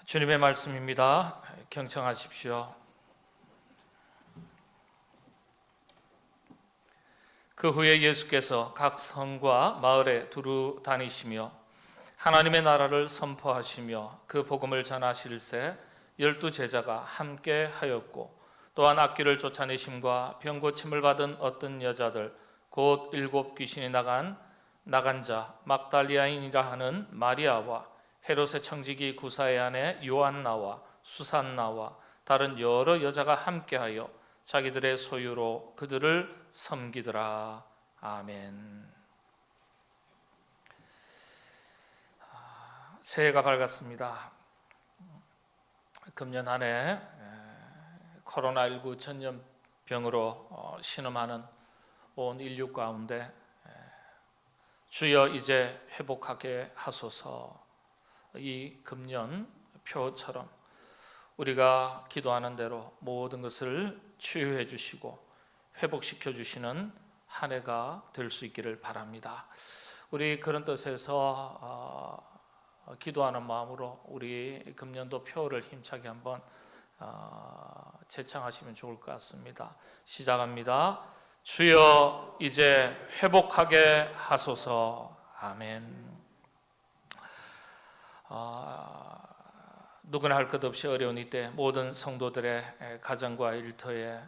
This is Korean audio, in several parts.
주님의 말씀입니다. 경청하십시오. 그 후에 예수께서 각 성과 마을에 두루 다니시며 하나님의 나라를 선포하시며 그 복음을 전하실새 12 제자가 함께 하였고, 또한 악귀를 쫓아내심과 병 고침을 받은 어떤 여자들 곧 7 귀신이 나간 자 막달리아인이라 하는 마리아와 헤롯의 청지기 구사의 아내 요한나와 수산나와 다른 여러 여자가 함께하여 자기들의 소유로 그들을 섬기더라. 아멘. 새해가 밝았습니다. 금년 한 해 코로나19 전염병으로 신음하는 온 인류 가운데 주여 이제 회복하게 하소서. 이 금년 표처럼 우리가 기도하는 대로 모든 것을 치유해 주시고 회복시켜 주시는 한 해가 될 수 있기를 바랍니다. 우리 그런 뜻에서 기도하는 마음으로 우리 금년도 표를 힘차게 한번 제창하시면 좋을 것 같습니다. 시작합니다. 주여 이제 회복하게 하소서. 아멘. 누구나 할 것 없이 어려운 이때 모든 성도들의 가정과 일터에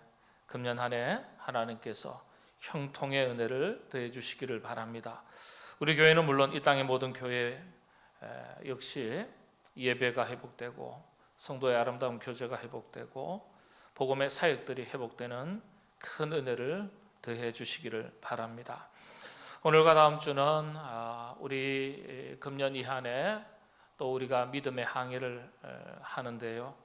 금년 한 해 하나님께서 형통의 은혜를 더해 주시기를 바랍니다. 우리 교회는 물론 이 땅의 모든 교회 역시 예배가 회복되고 성도의 아름다운 교제가 회복되고 복음의 사역들이 회복되는 큰 은혜를 더해 주시기를 바랍니다. 오늘과 다음 주는 우리 금년 이 한 해 또 우리가 믿음의 항해를 하는데요,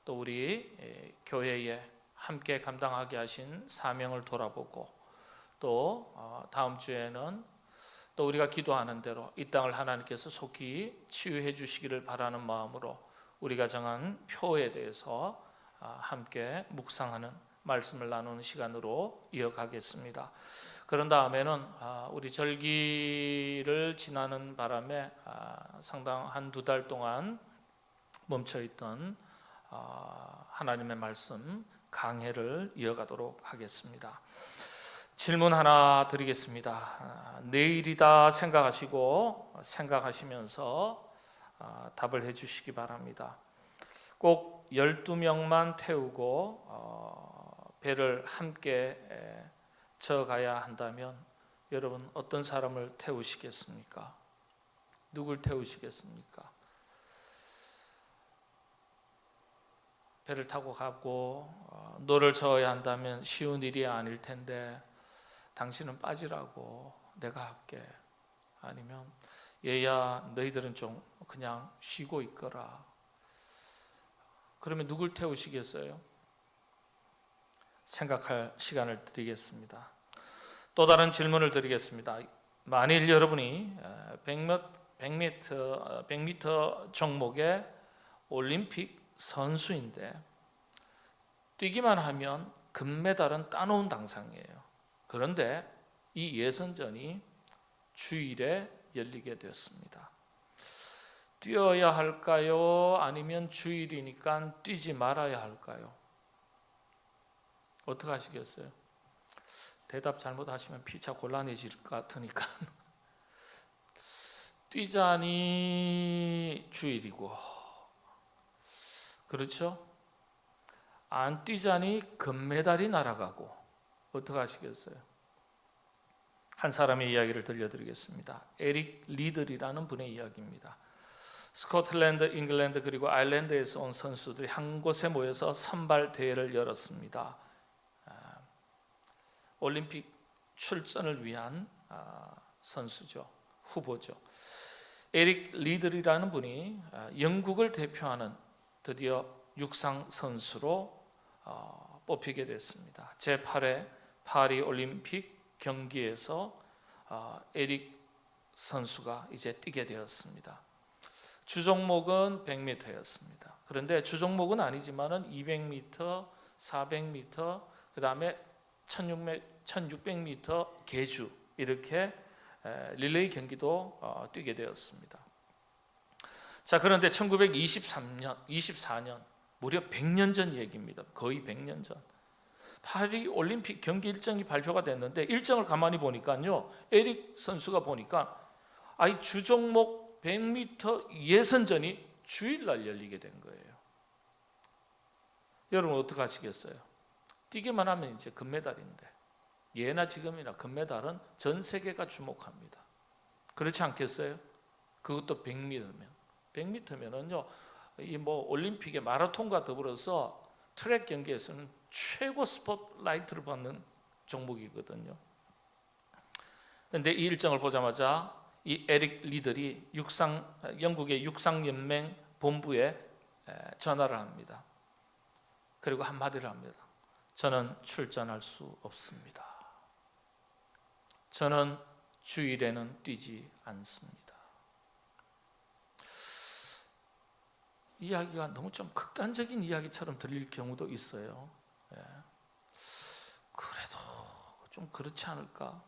또 우리 교회에 함께 감당하게 하신 사명을 돌아보고, 또 다음 주에는 또 우리가 기도하는 대로 이 땅을 하나님께서 속히 치유해 주시기를 바라는 마음으로 우리가 정한 표에 대해서 함께 묵상하는 말씀을 나누는 시간으로 이어가겠습니다. 그런 다음에는 우리 절기를 지나는 바람에 상당 한 2달 동안 멈춰있던 하나님의 말씀 강해를 이어가도록 하겠습니다. 질문 하나 드리겠습니다. 내일이다 생각하시면서 답을 해주시기 바랍니다. 꼭 12명만 태우고 배를 함께 져가야 한다면 여러분 어떤 사람을 태우시겠습니까? 누굴 태우시겠습니까? 배를 타고 가고 노를 저어야 한다면 쉬운 일이 아닐 텐데 당신은 빠지라고 내가 할게. 아니면 얘야 너희들은 좀 그냥 쉬고 있거라. 그러면 누굴 태우시겠어요? 생각할 시간을 드리겠습니다. 또 다른 질문을 드리겠습니다. 만일 여러분이 100m 종목의 올림픽 선수인데 뛰기만 하면 금메달은 따놓은 당상이에요. 그런데 이 예선전이 주일에 열리게 되었습니다. 뛰어야 할까요? 아니면 주일이니까 뛰지 말아야 할까요? 어떻게 하시겠어요? 대답 잘못하시면 피차 곤란해질 것 같으니까 뛰자니 주일이고, 그렇죠? 안 뛰자니 금메달이 날아가고, 어떻게 하시겠어요? 한 사람의 이야기를 들려드리겠습니다. 에릭 리들이라는 분의 이야기입니다. 스코틀랜드, 잉글랜드 그리고 아일랜드에서 온 선수들이 한 곳에 모여서 선발 대회를 열었습니다. 올림픽 출전을 위한 선수죠. 후보죠. 에릭 리들이라는 분이 영국을 대표하는 드디어 육상 선수로 뽑히게 됐습니다. 제8회 파리 올림픽 경기에서 에릭 선수가 이제 뛰게 되었습니다. 주종목은 100m였습니다. 그런데 주종목은 아니지만은 200m, 400m, 그 다음에 1600m 계주, 이렇게 릴레이 경기도 뛰게 되었습니다. 자, 그런데 1924년 무려 100년 전 얘기입니다. 거의 100년 전. 파리 올림픽 경기 일정이 발표가 됐는데 일정을 가만히 보니까요, 에릭 선수가 보니까 주종목 100m 예선전이 주일날 열리게 된 거예요. 여러분 어떻게 하시겠어요? 뛰기만 하면 이제 금메달인데, 예나 지금이나 금메달은 전 세계가 주목합니다. 그렇지 않겠어요? 그것도 100m면. 100m면은요, 올림픽의 마라톤과 더불어서 트랙 경기에서는 최고 스포트라이트를 받는 종목이거든요. 그런데 이 일정을 보자마자 이 에릭 리들이 영국의 육상연맹 본부에 전화를 합니다. 그리고 한마디를 합니다. 저는 출전할 수 없습니다. 저는 주일에는 뛰지 않습니다. 이야기가 너무 좀 극단적인 이야기처럼 들릴 경우도 있어요. 그래도 좀 그렇지 않을까?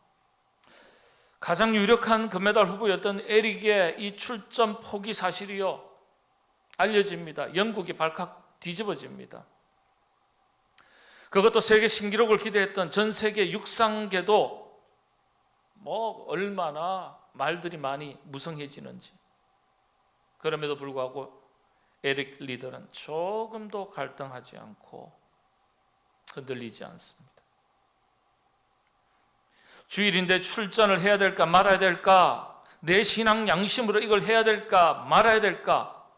가장 유력한 금메달 후보였던 에릭의 이 출전 포기 사실이요, 알려집니다. 영국이 발칵 뒤집어집니다. 그것도 세계 신기록을 기대했던 전 세계 육상계도 얼마나 말들이 많이 무성해지는지. 그럼에도 불구하고 에릭 리더는 조금도 갈등하지 않고 흔들리지 않습니다. 주일인데 출전을 해야 될까 말아야 될까, 내 신앙 양심으로 이걸 해야 될까 말아야 될까.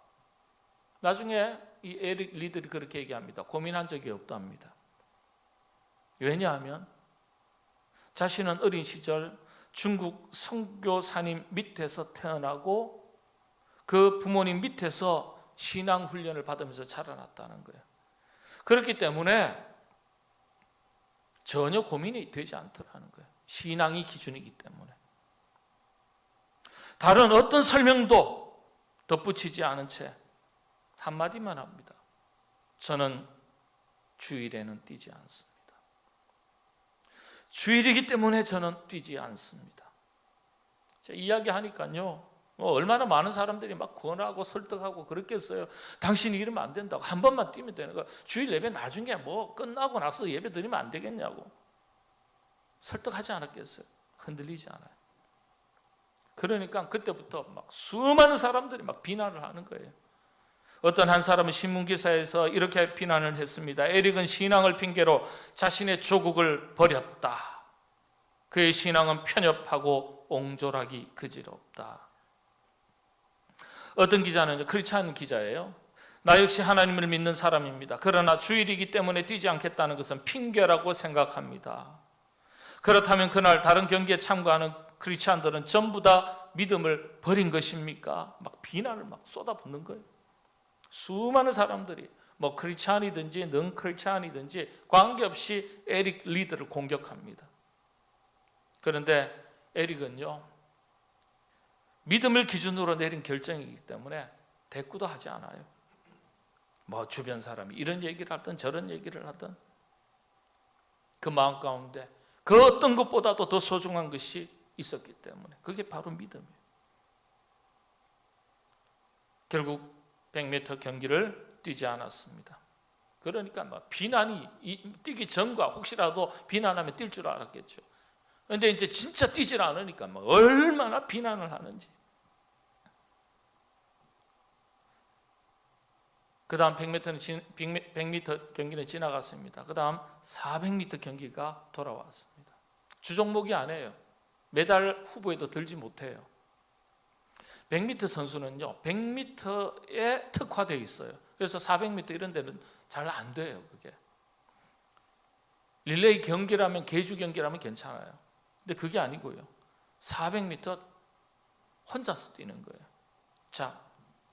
나중에 이 에릭 리더이 그렇게 얘기합니다. 고민한 적이 없답니다. 왜냐하면 자신은 어린 시절 중국 선교사님 밑에서 태어나고 그 부모님 밑에서 신앙 훈련을 받으면서 자라났다는 거예요. 그렇기 때문에 전혀 고민이 되지 않더라는 거예요. 신앙이 기준이기 때문에. 다른 어떤 설명도 덧붙이지 않은 채 한마디만 합니다. 저는 주일에는 뛰지 않습니다. 주일이기 때문에 저는 뛰지 않습니다. 이야기하니까요, 얼마나 많은 사람들이 막 권하고 설득하고 그랬겠어요. 당신이 이러면 안 된다고, 한 번만 뛰면 되는 거야. 주일 예배 나중에 끝나고 나서 예배 드리면 안 되겠냐고 설득하지 않았겠어요? 흔들리지 않아요. 그러니까 그때부터 막 수많은 사람들이 막 비난을 하는 거예요. 어떤 한 사람은 신문기사에서 이렇게 비난을 했습니다. 에릭은 신앙을 핑계로 자신의 조국을 버렸다. 그의 신앙은 편협하고 옹졸하기 그지없다. 어떤 기자는 크리스찬 기자예요. 나 역시 하나님을 믿는 사람입니다. 그러나 주일이기 때문에 뛰지 않겠다는 것은 핑계라고 생각합니다. 그렇다면 그날 다른 경기에 참가하는 크리스찬들은 전부 다 믿음을 버린 것입니까? 막 비난을 막 쏟아붓는 거예요. 수많은 사람들이 크리스찬이든지 넌 크리스찬이든지 관계없이 에릭 리더를 공격합니다. 그런데 에릭은요, 믿음을 기준으로 내린 결정이기 때문에 대꾸도 하지 않아요. 주변 사람이 이런 얘기를 하든 저런 얘기를 하든 그 마음 가운데 그 어떤 것보다도 더 소중한 것이 있었기 때문에, 그게 바로 믿음이에요. 결국 100m 경기를 뛰지 않았습니다. 그러니까 비난이 뛰기 전과 혹시라도 비난하면 뛸 줄 알았겠죠. 그런데 이제 진짜 뛰질 않으니까 얼마나 비난을 하는지. 그 다음 100m 경기는 지나갔습니다. 그 다음 400m 경기가 돌아왔습니다. 주종목이 아니에요. 메달 후보에도 들지 못해요. 100m 선수는요, 100m에 특화되어 있어요. 그래서 400m 이런 데는 잘 안 돼요, 그게. 릴레이 경기라면, 계주 경기라면 괜찮아요. 근데 그게 아니고요. 400m 혼자서 뛰는 거예요. 자,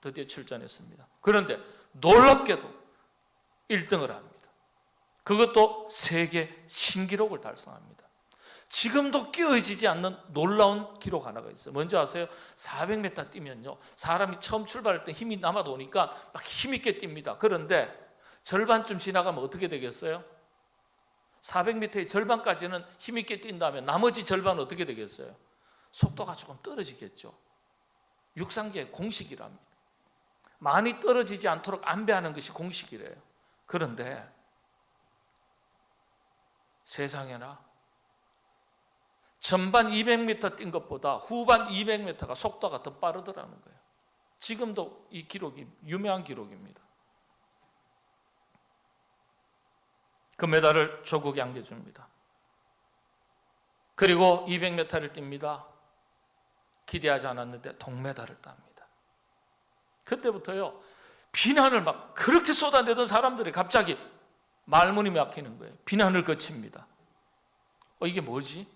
드디어 출전했습니다. 그런데 놀랍게도 1등을 합니다. 그것도 세계 신기록을 달성합니다. 지금도 끼어지지 않는 놀라운 기록 하나가 있어요. 뭔지 아세요? 400m 뛰면요, 사람이 처음 출발할 때 힘이 남아도 오니까 막 힘있게 뜁니다. 그런데 절반쯤 지나가면 어떻게 되겠어요? 400m의 절반까지는 힘있게 뛴 다음에 나머지 절반은 어떻게 되겠어요? 속도가 조금 떨어지겠죠. 육상계의 공식이랍니다. 많이 떨어지지 않도록 안배하는 것이 공식이래요. 그런데 세상에나 전반 200m 뛴 것보다 후반 200m가 속도가 더 빠르더라는 거예요. 지금도 이 기록이 유명한 기록입니다. 금메달을 조국이 안겨줍니다. 그리고 200m를 뜁니다. 기대하지 않았는데 동메달을 땁니다. 그때부터요, 비난을 막 그렇게 쏟아내던 사람들이 갑자기 말문이 막히는 거예요. 비난을 거칩니다. 이게 뭐지?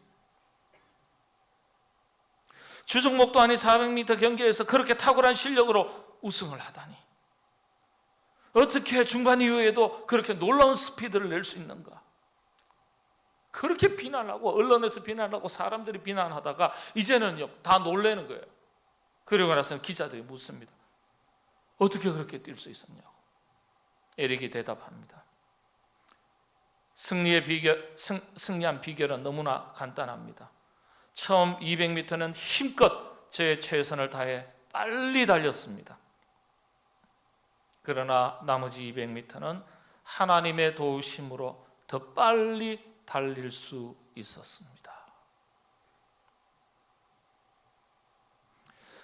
주종목도 아닌 400m 경기에서 그렇게 탁월한 실력으로 우승을 하다니, 어떻게 중반 이후에도 그렇게 놀라운 스피드를 낼 수 있는가? 그렇게 비난하고 언론에서 비난하고 사람들이 비난하다가 이제는요 다 놀라는 거예요. 그리고 나서 기자들이 묻습니다. 어떻게 그렇게 뛸 수 있었냐고. 에릭이 대답합니다. 승리한 비결은 너무나 간단합니다. 처음 200m는 힘껏 저의 최선을 다해 빨리 달렸습니다. 그러나 나머지 200m는 하나님의 도우심으로 더 빨리 달릴 수 있었습니다.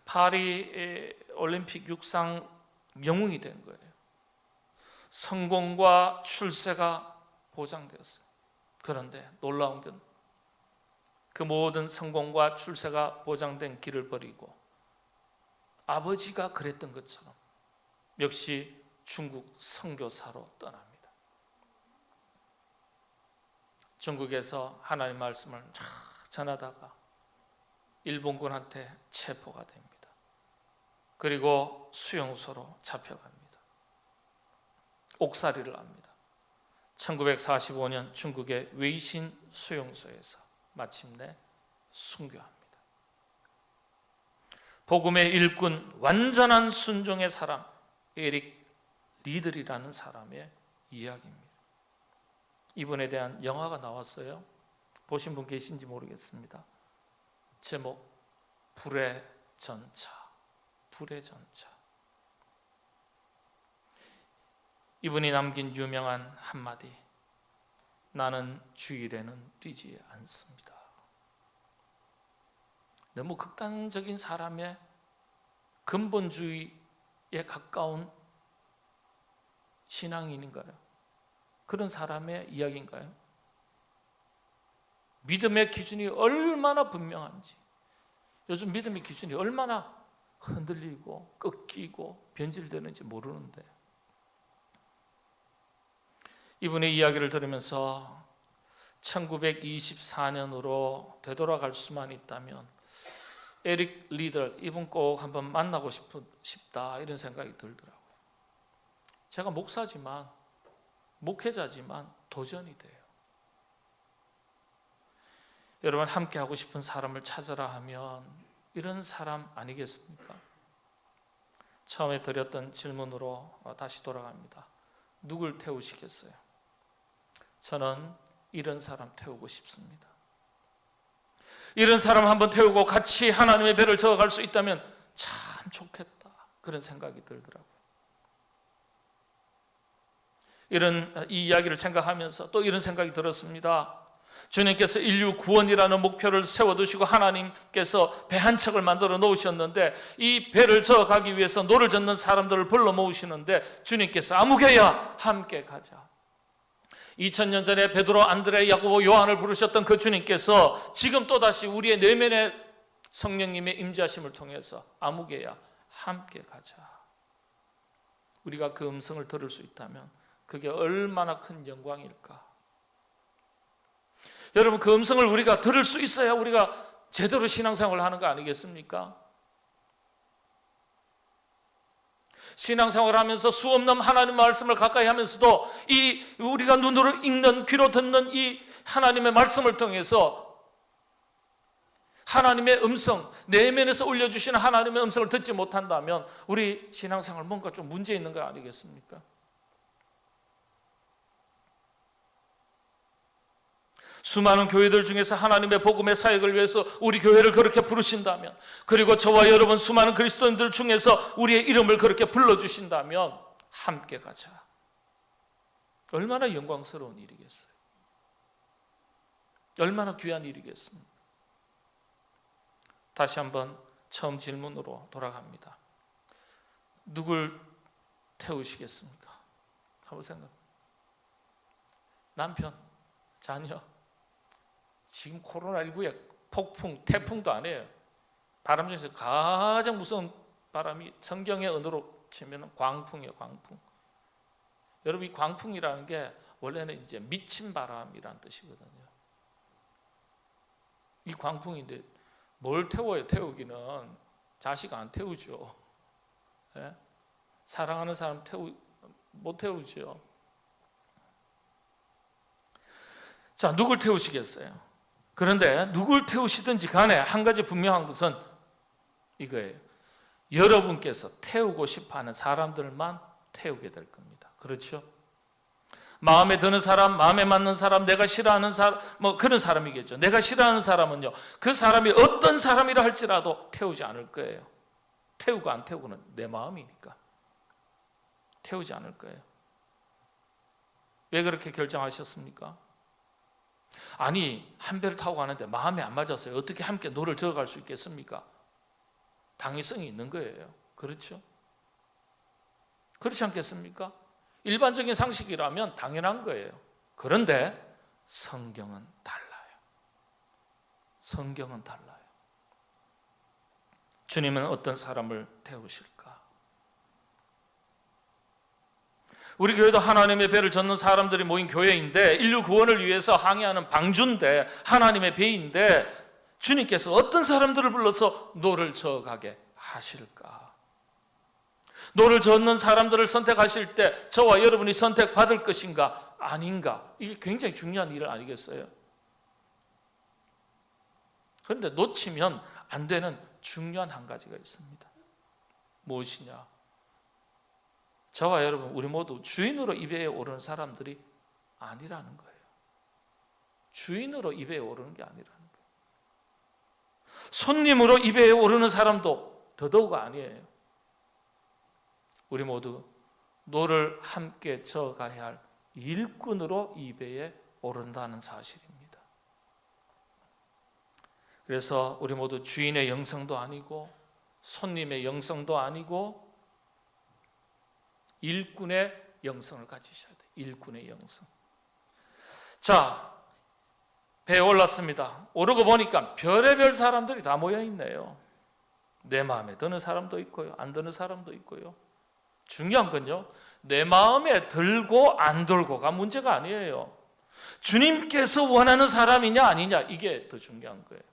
파리 올림픽 육상 영웅이 된 거예요. 성공과 출세가 보장되었어요. 그런데 놀라운 건 그 모든 성공과 출세가 보장된 길을 버리고 아버지가 그랬던 것처럼 역시 중국 선교사로 떠납니다. 중국에서 하나님 말씀을 전하다가 일본군한테 체포가 됩니다. 그리고 수용소로 잡혀갑니다. 옥살이를 합니다. 1945년 중국의 웨이신 수용소에서 마침내 순교합니다. 복음의 일꾼, 완전한 순종의 사람, 에릭 리들이라는 사람의 이야기입니다. 이분에 대한 영화가 나왔어요. 보신 분 계신지 모르겠습니다. 제목 불의 전차. 불의 전차. 이분이 남긴 유명한 한마디, 나는 주일에는 뛰지 않습니다. 너무 극단적인 사람의 근본주의에 가까운 신앙인인가요? 그런 사람의 이야기인가요? 믿음의 기준이 얼마나 분명한지, 요즘 믿음의 기준이 얼마나 흔들리고 꺾이고 변질되는지 모르는데, 이분의 이야기를 들으면서 1924년으로 되돌아갈 수만 있다면 에릭 리더, 이분 꼭 한번 만나고 싶다, 이런 생각이 들더라고요. 제가 목사지만, 목회자지만 도전이 돼요. 여러분, 함께 하고 싶은 사람을 찾으라 하면 이런 사람 아니겠습니까? 처음에 드렸던 질문으로 다시 돌아갑니다. 누굴 태우시겠어요? 저는 이런 사람 태우고 싶습니다. 이런 사람 한번 태우고 같이 하나님의 배를 저어갈 수 있다면 참 좋겠다, 그런 생각이 들더라고요. 이 이야기를 생각하면서 또 이런 생각이 들었습니다. 주님께서 인류 구원이라는 목표를 세워두시고 하나님께서 배 한 척을 만들어 놓으셨는데, 이 배를 저어가기 위해서 노를 젓는 사람들을 불러 모으시는데 주님께서 아무개야 함께 가자. 2000년 전에 베드로, 안드레, 야고보, 요한을 부르셨던 그 주님께서 지금 또다시 우리의 내면의 성령님의 임재하심을 통해서 아무개야 함께 가자. 우리가 그 음성을 들을 수 있다면 그게 얼마나 큰 영광일까. 여러분, 그 음성을 우리가 들을 수 있어야 우리가 제대로 신앙생활을 하는 거 아니겠습니까? 신앙생활을 하면서 수없는 하나님 말씀을 가까이 하면서도 이 우리가 눈으로 읽는, 귀로 듣는 이 하나님의 말씀을 통해서 하나님의 음성, 내면에서 울려주시는 하나님의 음성을 듣지 못한다면 우리 신앙생활 뭔가 좀 문제 있는 거 아니겠습니까? 수많은 교회들 중에서 하나님의 복음의 사역을 위해서 우리 교회를 그렇게 부르신다면, 그리고 저와 여러분 수많은 그리스도인들 중에서 우리의 이름을 그렇게 불러주신다면 함께 가자. 얼마나 영광스러운 일이겠어요. 얼마나 귀한 일이겠습니까? 다시 한번 처음 질문으로 돌아갑니다. 누굴 태우시겠습니까? 한번 생각합니다. 남편, 자녀. 지금 코로나19에 폭풍, 태풍도 아니에요. 바람 중에서 가장 무서운 바람이 성경의 언어로 치면 광풍이에요. 광풍. 여러분, 이 광풍이라는 게 원래는 이제 미친 바람이라는 뜻이거든요. 이 광풍인데 뭘 태워요? 태우기는 자식 안 태우죠. 예? 사랑하는 사람 못 태우죠. 자, 누굴 태우시겠어요? 그런데 누굴 태우시든지 간에 한 가지 분명한 것은 이거예요. 여러분께서 태우고 싶어하는 사람들만 태우게 될 겁니다. 그렇죠? 마음에 드는 사람, 마음에 맞는 사람, 내가 싫어하는 사람, 뭐 그런 사람이겠죠. 내가 싫어하는 사람은요, 그 사람이 어떤 사람이라 할지라도 태우지 않을 거예요. 태우고 안 태우고는 내 마음이니까 태우지 않을 거예요. 왜 그렇게 결정하셨습니까? 아니, 한 배를 타고 가는데 마음에 안 맞았어요. 어떻게 함께 노를 저어갈 수 있겠습니까? 당위성이 있는 거예요. 그렇죠? 그렇지 않겠습니까? 일반적인 상식이라면 당연한 거예요. 그런데 성경은 달라요. 성경은 달라요. 주님은 어떤 사람을 태우실까? 우리 교회도 하나님의 배를 젓는 사람들이 모인 교회인데, 인류 구원을 위해서 항해하는 방주인데, 하나님의 배인데, 주님께서 어떤 사람들을 불러서 노를 저어가게 하실까? 노를 젓는 사람들을 선택하실 때 저와 여러분이 선택받을 것인가 아닌가, 이게 굉장히 중요한 일 아니겠어요? 그런데 놓치면 안 되는 중요한 한 가지가 있습니다. 무엇이냐? 저와 여러분, 우리 모두 주인으로 이 배에 오르는 사람들이 아니라는 거예요. 주인으로 이 배에 오르는 게 아니라는 거예요. 손님으로 이 배에 오르는 사람도 더더욱 아니에요. 우리 모두 노를 함께 저어가야 할 일꾼으로 이 배에 오른다는 사실입니다. 그래서 우리 모두 주인의 영성도 아니고 손님의 영성도 아니고 일꾼의 영성을 가지셔야 돼요. 일꾼의 영성. 자, 배에 올랐습니다. 오르고 보니까 별의별 사람들이 다 모여 있네요. 내 마음에 드는 사람도 있고요, 안 드는 사람도 있고요. 중요한 건요, 내 마음에 들고 안 들고가 문제가 아니에요. 주님께서 원하는 사람이냐 아니냐, 이게 더 중요한 거예요.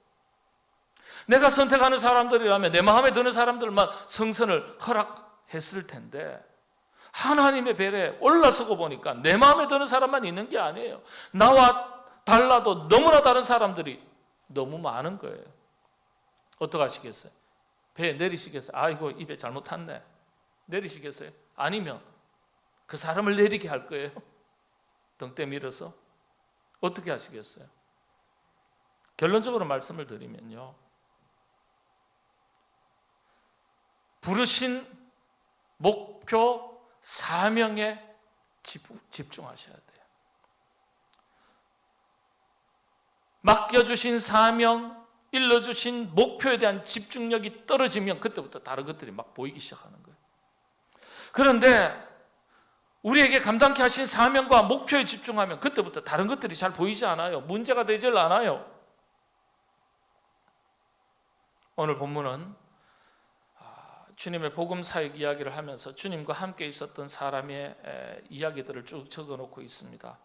내가 선택하는 사람들이라면 내 마음에 드는 사람들만 성선을 허락했을 텐데, 하나님의 배에 올라서고 보니까 내 마음에 드는 사람만 있는 게 아니에요. 나와 달라도 너무나 다른 사람들이 너무 많은 거예요. 어떻게 하시겠어요? 배에 내리시겠어요? 아이고, 이 배 잘못 탔네. 내리시겠어요? 아니면 그 사람을 내리게 할 거예요? 등대 밀어서? 어떻게 하시겠어요? 결론적으로 말씀을 드리면요, 부르신 목표, 사명에 집중하셔야 돼요. 맡겨주신 사명, 일러주신 목표에 대한 집중력이 떨어지면 그때부터 다른 것들이 막 보이기 시작하는 거예요. 그런데 우리에게 감당케 하신 사명과 목표에 집중하면 그때부터 다른 것들이 잘 보이지 않아요. 문제가 되질 않아요. 오늘 본문은 주님의 복음 사역 이야기를 하면서 주님과 함께 있었던 사람의 이야기들을 쭉 적어놓고 있습니다.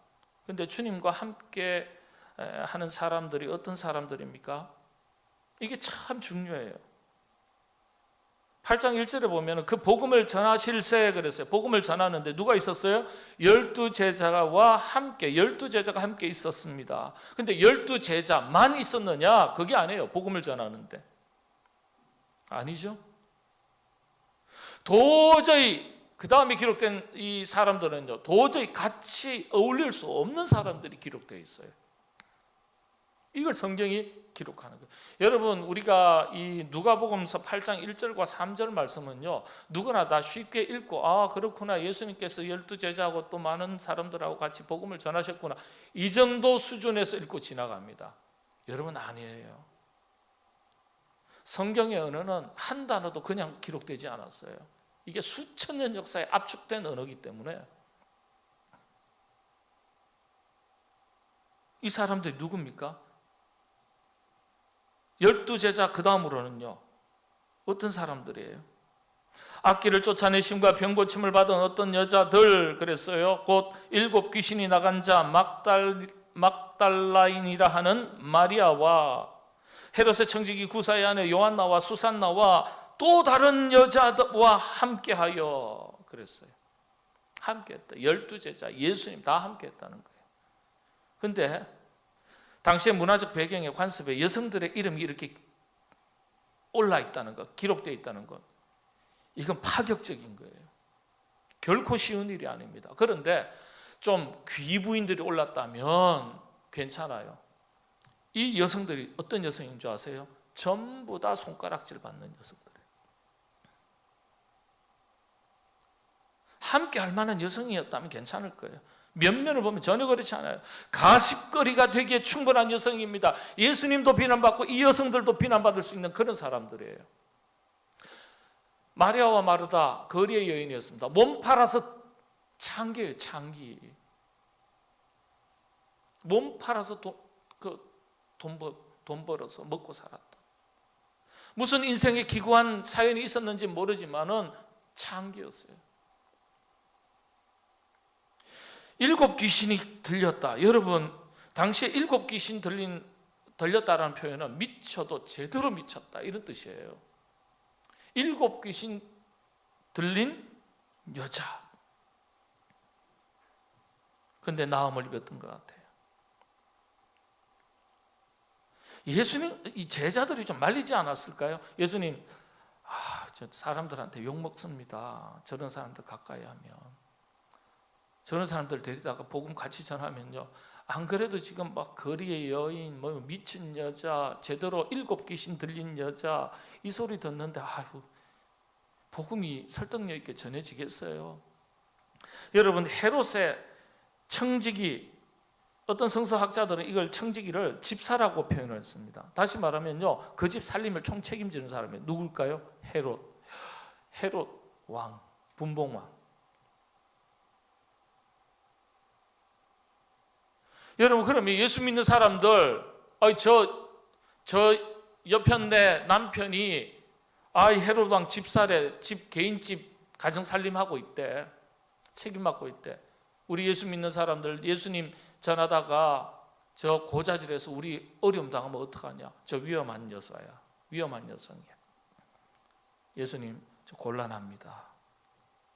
그런데 주님과 함께 하는 사람들이 어떤 사람들입니까? 이게 참 중요해요. 8장 1절에 보면 그 복음을 전하실세 그랬어요. 복음을 전하는데 누가 있었어요? 12제자와 함께, 12제자가 함께 있었습니다. 근데 12제자만 있었느냐? 그게 아니에요. 복음을 전하는데. 아니죠. 도저히 그 다음에 기록된 이 사람들은요, 도저히 같이 어울릴 수 없는 사람들이 기록되어 있어요. 이걸 성경이 기록하는 거예요. 여러분, 우리가 이 누가복음서 8장 1절과 3절 말씀은요, 누구나 다 쉽게 읽고, 아 그렇구나, 예수님께서 12제자하고 또 많은 사람들하고 같이 복음을 전하셨구나, 이 정도 수준에서 읽고 지나갑니다. 여러분, 아니에요. 성경의 언어는 한 단어도 그냥 기록되지 않았어요. 이게 수천 년 역사에 압축된 언어이기 때문에. 이 사람들이 누굽니까? 12제자 그 다음으로는요, 어떤 사람들이에요? 악기를 쫓아내심과 병고침을 받은 어떤 여자들 그랬어요. 곧 7 귀신이 나간 자 막달라인이라 하는 마리아와 헤롯의 청지기 구사의 아내 요한나와 수산나와 또 다른 여자와 함께하여 그랬어요. 함께했다. 12제자 예수님 다 함께했다는 거예요. 그런데 당시의 문화적 배경의 관습에 여성들의 이름이 이렇게 올라 있다는 것, 기록되어 있다는 것, 이건 파격적인 거예요. 결코 쉬운 일이 아닙니다. 그런데 좀 귀부인들이 올랐다면 괜찮아요. 이 여성들이 어떤 여성인 줄 아세요? 전부 다 손가락질 받는 여성들이에요. 함께 할 만한 여성이었다면 괜찮을 거예요. 면면을 보면 전혀 그렇지 않아요. 가십거리가 되기에 충분한 여성입니다. 예수님도 비난받고 이 여성들도 비난받을 수 있는 그런 사람들이에요. 마리아와 마르다 거리의 여인이었습니다. 몸 팔아서 창기예요. 창기. 몸 팔아서 돈 벌어서 먹고 살았다. 무슨 인생에 기구한 사연이 있었는지 모르지만은 창기였어요. 7 귀신이 들렸다. 여러분, 당시에 7 귀신 들렸다라는 표현은 미쳐도 제대로 미쳤다 이런 뜻이에요. 7 귀신 들린 여자. 그런데 나음을 입었던 것 같아요. 예수님, 이 제자들이 좀 말리지 않았을까요? 예수님, 저 사람들한테 욕 먹습니다. 저런 사람들 가까이 하면. 저런 사람들 데리다가 복음 같이 전하면요, 안 그래도 지금 막 거리의 여인, 뭐 미친 여자, 제대로 7 귀신 들린 여자 이 소리 듣는데 아유, 복음이 설득력 있게 전해지겠어요? 여러분, 헤롯의 청지기, 어떤 성서학자들은 이걸 청지기를 집사라고 표현을 했습니다. 다시 말하면요, 그 집 살림을 총책임지는 사람이 누굴까요? 헤롯 왕, 분봉왕. 여러분, 그러면 예수 믿는 사람들, 저 옆편 내 남편이 헤롯 왕 집살에 개인집 가정 살림하고 있대, 책임 맡고 있대. 우리 예수 믿는 사람들 예수님 전하다가 저 고자질에서 우리 어려움 당하면 어떡하냐? 저 위험한 여자야, 위험한 여성이야. 예수님, 저 곤란합니다.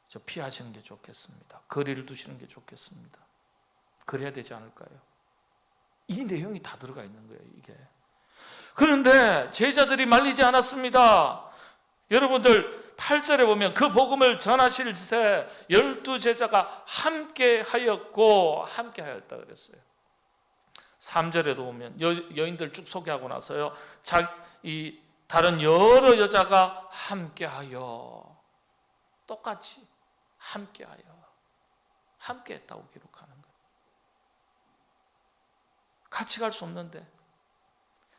저 피하시는 게 좋겠습니다. 거리를 두시는 게 좋겠습니다. 그래야 되지 않을까요? 이 내용이 다 들어가 있는 거예요, 이게. 그런데 제자들이 말리지 않았습니다. 여러분들 8절에 보면 그 복음을 전하실 새 12제자가 함께 하였고 함께 하였다 그랬어요. 3절에도 보면 여인들 쭉 소개하고 나서요, 이 다른 여러 여자가 함께 하여, 똑같이 함께 하여, 함께 했다고 기록하는 거예요. 같이 갈 수 없는데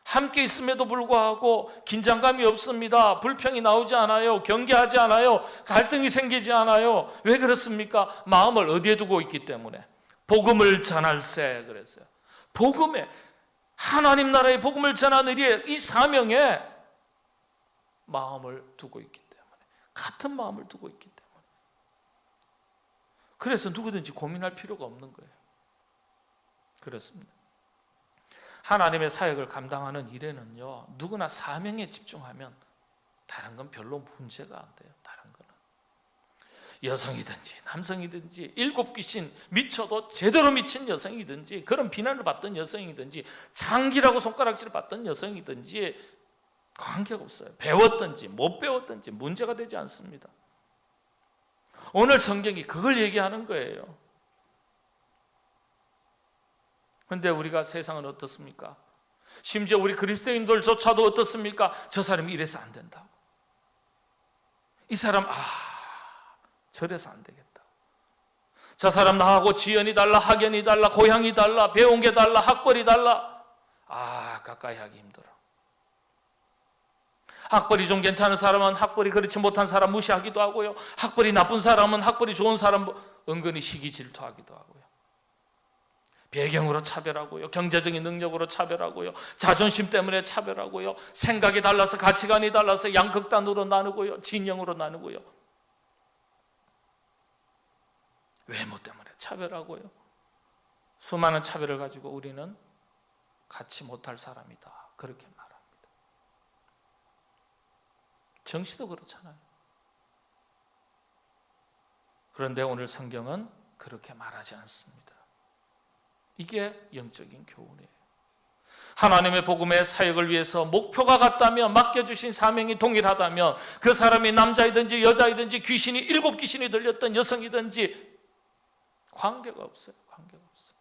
함께 있음에도 불구하고 긴장감이 없습니다. 불평이 나오지 않아요. 경계하지 않아요. 갈등이 생기지 않아요. 왜 그렇습니까? 마음을 어디에 두고 있기 때문에. 복음을 전할세 그랬어요. 복음에, 하나님 나라의 복음을 전하는 일에, 이 사명에 마음을 두고 있기 때문에, 같은 마음을 두고 있기 때문에. 그래서 누구든지 고민할 필요가 없는 거예요. 그렇습니다. 하나님의 사역을 감당하는 일에는요, 누구나 사명에 집중하면 다른 건 별로 문제가 안 돼요. 다른 거는 여성이든지 남성이든지 7 귀신 미쳐도 제대로 미친 여성이든지 그런 비난을 받던 여성이든지 장기라고 손가락질을 받던 여성이든지 관계가 없어요. 배웠든지 못 배웠든지 문제가 되지 않습니다. 오늘 성경이 그걸 얘기하는 거예요. 그런데 우리가 세상은 어떻습니까? 심지어 우리 그리스도인들조차도 어떻습니까? 저 사람이 이래서 안 된다. 이 사람 저래서 안 되겠다. 저 사람 나하고 지연이 달라, 학연이 달라, 고향이 달라, 배운 게 달라, 학벌이 달라. 가까이 하기 힘들어. 학벌이 좀 괜찮은 사람은 학벌이 그렇지 못한 사람 무시하기도 하고요. 학벌이 나쁜 사람은 학벌이 좋은 사람 은근히 시기 질투하기도 하고요. 배경으로 차별하고요. 경제적인 능력으로 차별하고요. 자존심 때문에 차별하고요. 생각이 달라서, 가치관이 달라서 양극단으로 나누고요. 진영으로 나누고요. 외모 때문에 차별하고요. 수많은 차별을 가지고 우리는 같이 못할 사람이다, 그렇게 말합니다. 정시도 그렇잖아요. 그런데 오늘 성경은 그렇게 말하지 않습니다. 이게 영적인 교훈이에요. 하나님의 복음의 사역을 위해서 목표가 같다면, 맡겨주신 사명이 동일하다면, 그 사람이 남자이든지 여자이든지 귀신이 7귀신이 들렸던 여성이든지 관계가 없어요. 관계가 없어요.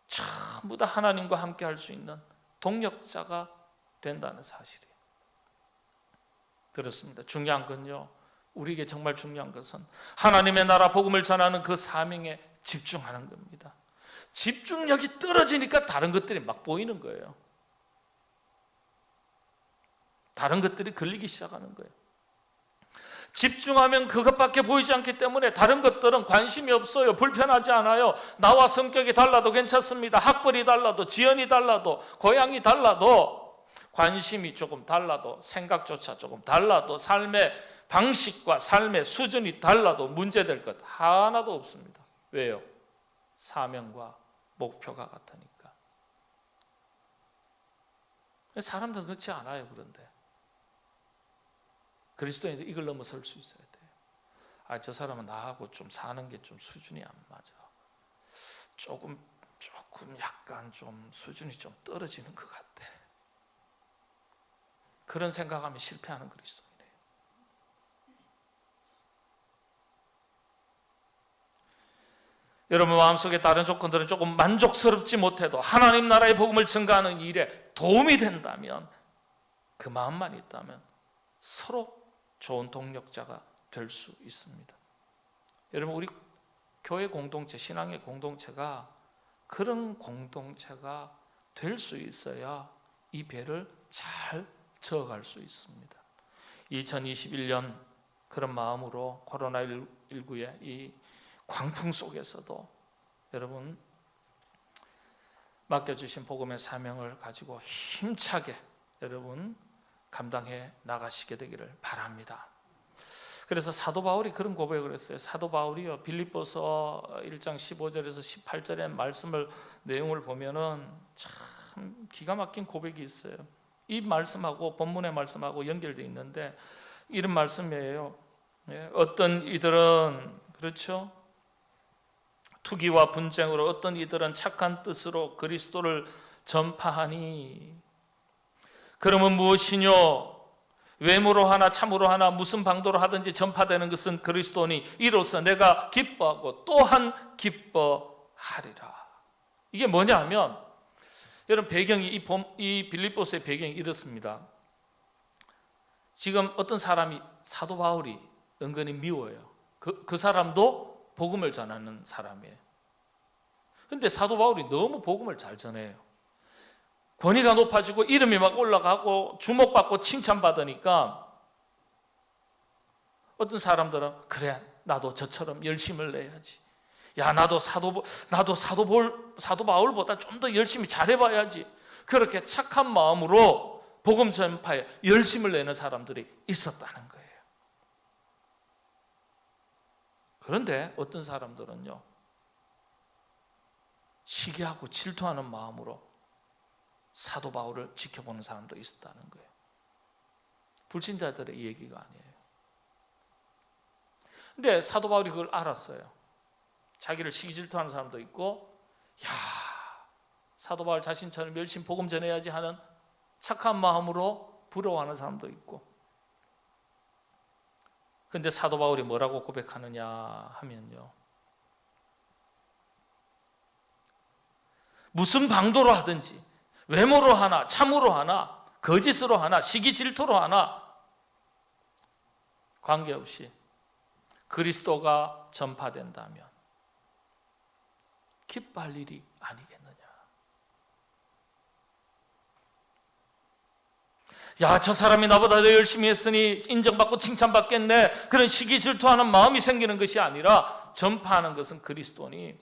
전부 다 하나님과 함께 할 수 있는 동력자가 된다는 사실이에요. 그렇습니다. 중요한 건요, 우리에게 정말 중요한 것은 하나님의 나라 복음을 전하는 그 사명에 집중하는 겁니다. 집중력이 떨어지니까 다른 것들이 막 보이는 거예요. 다른 것들이 걸리기 시작하는 거예요. 집중하면 그것밖에 보이지 않기 때문에 다른 것들은 관심이 없어요. 불편하지 않아요. 나와 성격이 달라도 괜찮습니다. 학벌이 달라도, 지연이 달라도, 고향이 달라도, 관심이 조금 달라도, 생각조차 조금 달라도, 삶의 방식과 삶의 수준이 달라도 문제될 것 하나도 없습니다. 왜요? 사명과 목표가 같으니까. 사람들은 그렇지 않아요. 그런데 그리스도인들 이걸 넘어설 수 있어야 돼요. 저 사람은 나하고 좀 사는 게 좀 수준이 안 맞아. 조금 약간 좀 수준이 좀 떨어지는 것 같아. 그런 생각하면 실패하는 그리스도인이에요. 여러분 마음속에 다른 조건들은 조금 만족스럽지 못해도 하나님 나라의 복음을 증거하는 일에 도움이 된다면, 그 마음만 있다면 서로 좋은 동력자가 될 수 있습니다. 여러분, 우리 교회 공동체, 신앙의 공동체가 그런 공동체가 될 수 있어야 이 배를 잘 저어갈 수 있습니다. 2021년 그런 마음으로 코로나19의 이 광풍 속에서도 여러분 맡겨주신 복음의 사명을 가지고 힘차게 여러분 감당해 나가시게 되기를 바랍니다. 그래서 사도 바울이 그런 고백을 했어요. 사도 바울이요, 빌립보서 1장 15절에서 18절의 말씀을 내용을 보면은 참 기가 막힌 고백이 있어요. 이 말씀하고 본문의 말씀하고 연결되어 있는데 이런 말씀이에요. 어떤 이들은 그렇죠, 투기와 분쟁으로, 어떤 이들은 착한 뜻으로 그리스도를 전파하니, 그러면 무엇이뇨? 외모로 하나 참으로 하나 무슨 방도로 하든지 전파되는 것은 그리스도니 이로써 내가 기뻐하고 또한 기뻐하리라. 이게 뭐냐면, 여러분 배경이 이 빌립보서의 배경이 이렇습니다. 지금 어떤 사람이 사도 바울이 은근히 미워요. 그 사람도 복음을 전하는 사람이에요. 그런데 사도 바울이 너무 복음을 잘 전해요. 권위가 높아지고 이름이 막 올라가고 주목받고 칭찬받으니까 어떤 사람들은 그래, 나도 저처럼 열심을 내야지. 야, 나도 사도 바울보다 좀 더 열심히 잘해봐야지. 그렇게 착한 마음으로 복음 전파에 열심을 내는 사람들이 있었다는 거예요. 그런데 어떤 사람들은요, 시기하고 질투하는 마음으로 사도 바울을 지켜보는 사람도 있었다는 거예요. 불신자들의 얘기가 아니에요. 근데 사도 바울이 그걸 알았어요. 자기를 시기 질투하는 사람도 있고, 야, 사도 바울 자신처럼 열심히 복음 전해야지 하는 착한 마음으로 부러워하는 사람도 있고. 그런데 사도 바울이 뭐라고 고백하느냐 하면요, 무슨 방도로 하든지 외모로 하나, 참으로 하나, 거짓으로 하나, 시기 질투로 하나, 관계없이 그리스도가 전파된다면 기뻐할 일이 아니겠느냐. 야, 저 사람이 나보다 더 열심히 했으니 인정받고 칭찬받겠네, 그런 시기 질투하는 마음이 생기는 것이 아니라 전파하는 것은 그리스도니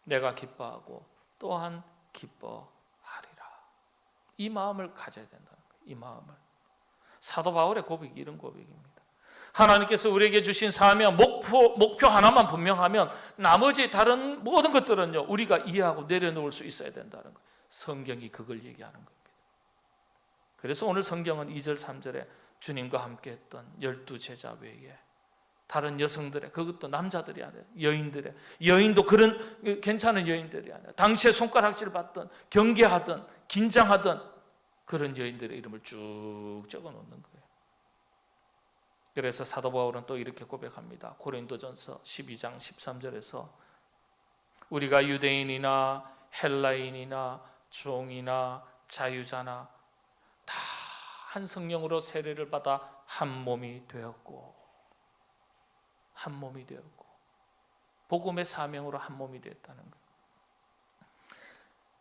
내가 기뻐하고 또한 기뻐하리라. 이 마음을 가져야 된다는 거예요. 이 마음을. 사도 바울의 고백이 이런 고백입니다. 하나님께서 우리에게 주신 사명, 목표 하나만 분명하면 나머지 다른 모든 것들은요, 우리가 이해하고 내려놓을 수 있어야 된다는 거예요. 성경이 그걸 얘기하는 겁니다. 그래서 오늘 성경은 2절 3절에 주님과 함께 했던 12제자 외에 다른 여성들의, 그것도 남자들이 아니라 여인들의, 여인도 그런 괜찮은 여인들이 아니라 당시에 손가락질 받던, 경계하던, 긴장하던 그런 여인들의 이름을 쭉 적어 놓는 거예요. 그래서 사도 바울은 또 이렇게 고백합니다. 고린도전서 12장 13절에서 우리가 유대인이나 헬라인이나 종이나 자유자나 다 한 성령으로 세례를 받아 한 몸이 되었고, 한 몸이 되었고, 복음의 사명으로 한 몸이 되었다는 거예요.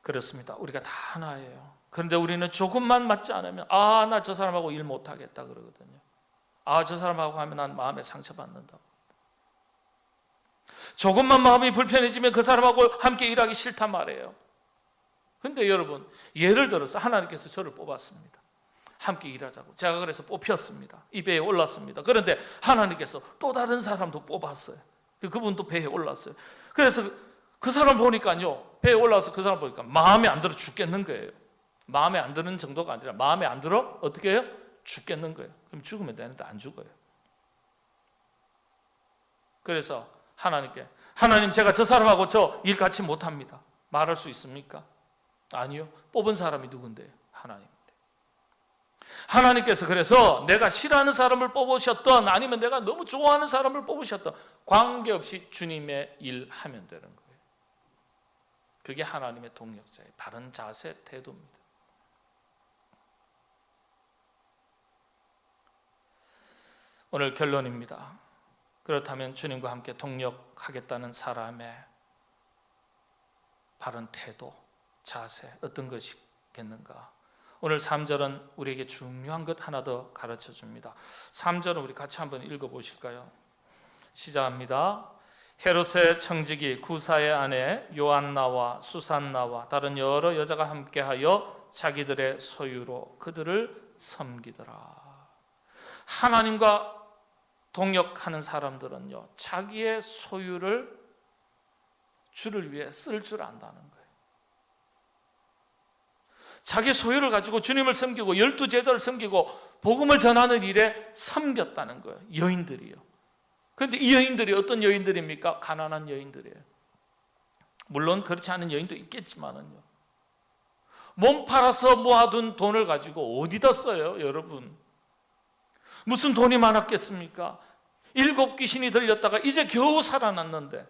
그렇습니다. 우리가 다 하나예요. 그런데 우리는 조금만 맞지 않으면 나 저 사람하고 일 못하겠다 그러거든요. 저 사람하고 하면 난 마음에 상처받는다고. 조금만 마음이 불편해지면 그 사람하고 함께 일하기 싫단 말이에요. 그런데 여러분, 예를 들어서 하나님께서 저를 뽑았습니다. 함께 일하자고. 제가 그래서 뽑혔습니다. 이 배에 올랐습니다. 그런데 하나님께서 또 다른 사람도 뽑았어요. 그분도 배에 올랐어요. 그래서 그 사람 보니까요, 배에 올라와서 그 사람 보니까 마음에 안 들어 죽겠는 거예요. 마음에 안 드는 정도가 아니라 마음에 안 들어 어떻게 해요? 죽겠는 거예요. 그럼 죽으면 되는데 안 죽어요. 그래서 하나님께, 하나님, 제가 저 사람하고 저 일 같이 못합니다. 말할 수 있습니까? 아니요. 뽑은 사람이 누군데요? 하나님. 하나님께서 그래서 내가 싫어하는 사람을 뽑으셨던, 아니면 내가 너무 좋아하는 사람을 뽑으셨던, 관계없이 주님의 일 하면 되는 거예요. 그게 하나님의 동력자의 바른 자세, 태도입니다. 오늘 결론입니다. 그렇다면 주님과 함께 동력하겠다는 사람의 바른 태도, 자세, 어떤 것이겠는가? 오늘 3절은 우리에게 중요한 것 하나 더 가르쳐 줍니다. 3절은 우리 같이 한번 읽어보실까요? 시작합니다. 헤롯의 청지기 구사의 아내 요한나와 수산나와 다른 여러 여자가 함께하여 자기들의 소유로 그들을 섬기더라. 하나님과 동역하는 사람들은요, 자기의 소유를 주를 위해 쓸 줄 안다는 거예요. 자기 소유를 가지고 주님을 섬기고 12제자를 섬기고 복음을 전하는 일에 섬겼다는 거예요. 여인들이요. 그런데 이 여인들이 어떤 여인들입니까? 가난한 여인들이에요. 물론 그렇지 않은 여인도 있겠지만은요, 몸 팔아서 모아둔 돈을 가지고 어디다 써요, 여러분? 무슨 돈이 많았겠습니까? 7 귀신이 들렸다가 이제 겨우 살아났는데,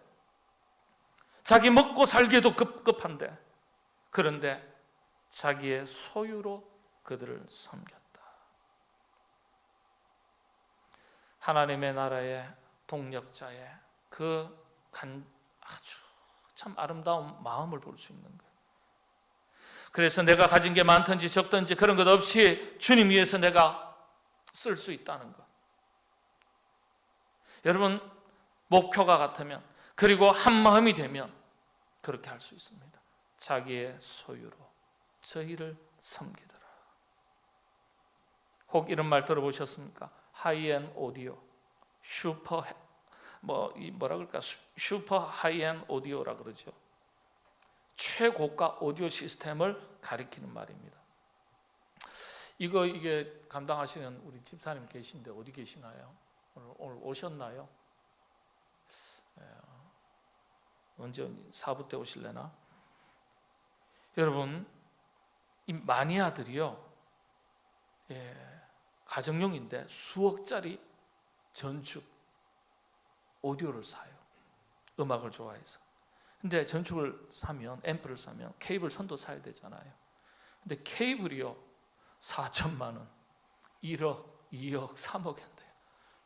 자기 먹고 살기에도 급급한데, 그런데 자기의 소유로 그들을 섬겼다. 하나님의 나라의 동력자의 그 아주 참 아름다운 마음을 볼 수 있는 거예요. 그래서 내가 가진 게 많든지 적든지 그런 것 없이 주님 위해서 내가 쓸 수 있다는 것. 여러분, 목표가 같으면, 그리고 한 마음이 되면 그렇게 할 수 있습니다. 자기의 소유로 저희를 섬기더라. 혹 이런 말 들어보셨습니까? 하이엔 오디오, 슈퍼 슈퍼 하이엔 오디오라 그러죠. 최고가 오디오 시스템을 가리키는 말입니다. 이게 감당하시는 우리 집사님 계신데 어디 계시나요? 오늘 오셨나요? 언제 사부 때 오실래나? 여러분, 이 마니아들이요, 가정용인데 수억짜리 전축 오디오를 사요. 음악을 좋아해서. 근데 전축을 사면, 앰프를 사면 케이블 선도 사야 되잖아요. 근데 케이블이요 4천만 원, 1억, 2억, 3억 한대요.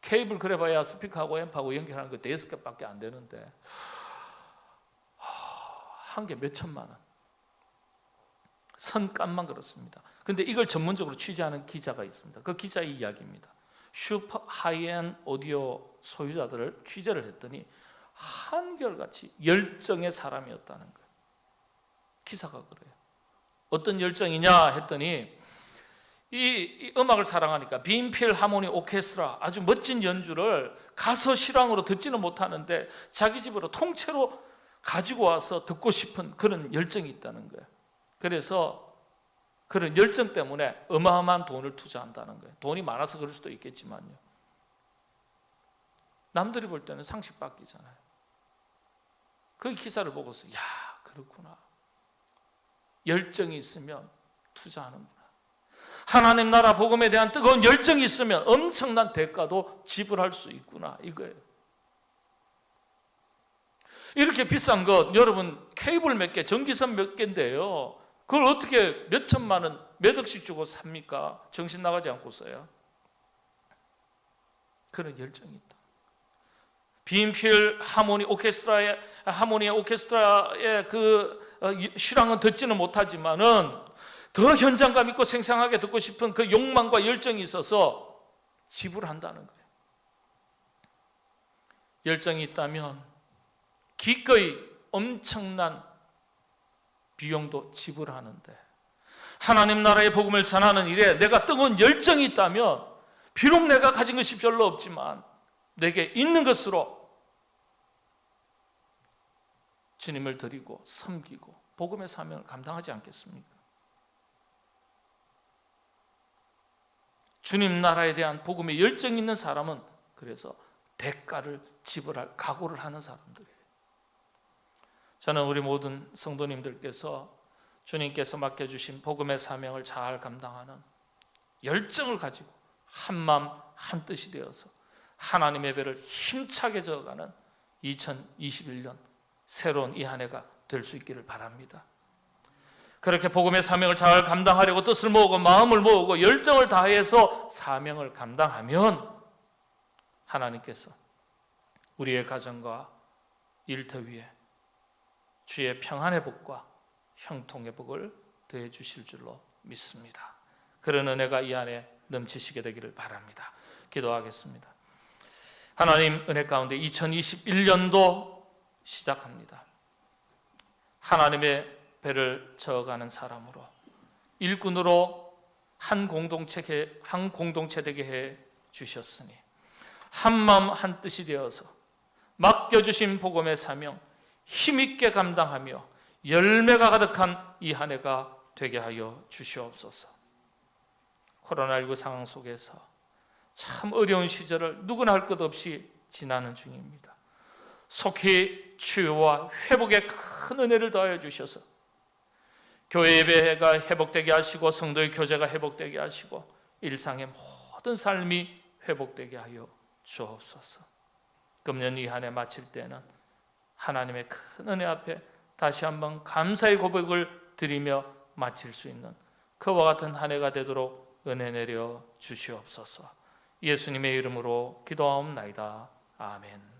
케이블 그래봐야 스피커하고 앰프하고 연결하는 거 5개밖에 안 되는데 한 개 몇 천만 원. 선값만 그렇습니다. 근데 이걸 전문적으로 취재하는 기자가 있습니다. 그 기자의 이야기입니다. 슈퍼 하이end 오디오 소유자들을 취재를 했더니 한결같이 열정의 사람이었다는 거예요. 기사가 그래요. 어떤 열정이냐 했더니 이 음악을 사랑하니까 빈필 하모니 오케스트라 아주 멋진 연주를 가서 실황으로 듣지는 못하는데 자기 집으로 통째로 가지고 와서 듣고 싶은 그런 열정이 있다는 거예요. 그래서 그런 열정 때문에 어마어마한 돈을 투자한다는 거예요. 돈이 많아서 그럴 수도 있겠지만요. 남들이 볼 때는 상식 밖이잖아요. 그 기사를 보고서 야, 그렇구나. 열정이 있으면 투자하는구나. 하나님 나라 복음에 대한 뜨거운 열정이 있으면 엄청난 대가도 지불할 수 있구나, 이거예요. 이렇게 비싼 것, 여러분 케이블 몇 개, 전기선 몇 개인데요, 그걸 어떻게 몇 천만 원, 몇 억씩 주고 삽니까? 정신 나가지 않고 써요. 그런 열정이 있다. 빈필 하모니 오케스트라의 그 실황은 듣지는 못하지만은 더 현장감 있고 생생하게 듣고 싶은 그 욕망과 열정이 있어서 지불한다는 거예요. 열정이 있다면 기꺼이 엄청난 비용도 지불하는데, 하나님 나라의 복음을 전하는 일에 내가 뜨거운 열정이 있다면 비록 내가 가진 것이 별로 없지만 내게 있는 것으로 주님을 드리고 섬기고 복음의 사명을 감당하지 않겠습니까? 주님 나라에 대한 복음의 열정이 있는 사람은 그래서 대가를 지불할 각오를 하는 사람들이에요. 저는 우리 모든 성도님들께서 주님께서 맡겨주신 복음의 사명을 잘 감당하는 열정을 가지고 한마음 한뜻이 되어서 하나님의 배를 힘차게 저어가는 2021년 새로운 이 한 해가 될 수 있기를 바랍니다. 그렇게 복음의 사명을 잘 감당하려고 뜻을 모으고 마음을 모으고 열정을 다해서 사명을 감당하면 하나님께서 우리의 가정과 일터 위에 주의 평안의 복과 형통의 복을 더해 주실 줄로 믿습니다. 그런 은혜가 이 안에 넘치시게 되기를 바랍니다. 기도하겠습니다. 하나님 은혜 가운데 2021년도 시작합니다. 하나님의 배를 저어가는 사람으로, 일꾼으로 한 공동체 되게 해 주셨으니 한마음 한뜻이 되어서 맡겨주신 복음의 사명 힘있게 감당하며 열매가 가득한 이 한 해가 되게 하여 주시옵소서. 코로나19 상황 속에서 참 어려운 시절을 누구나 할 것 없이 지나는 중입니다. 속히 치유와 회복의 큰 은혜를 더하여 주셔서 교회 예배가 회복되게 하시고 성도의 교제가 회복되게 하시고 일상의 모든 삶이 회복되게 하여 주옵소서. 금년 이 한 해 마칠 때는 하나님의 큰 은혜 앞에 다시 한번 감사의 고백을 드리며 마칠 수 있는 그와 같은 한 해가 되도록 은혜 내려 주시옵소서. 예수님의 이름으로 기도하옵나이다. 아멘.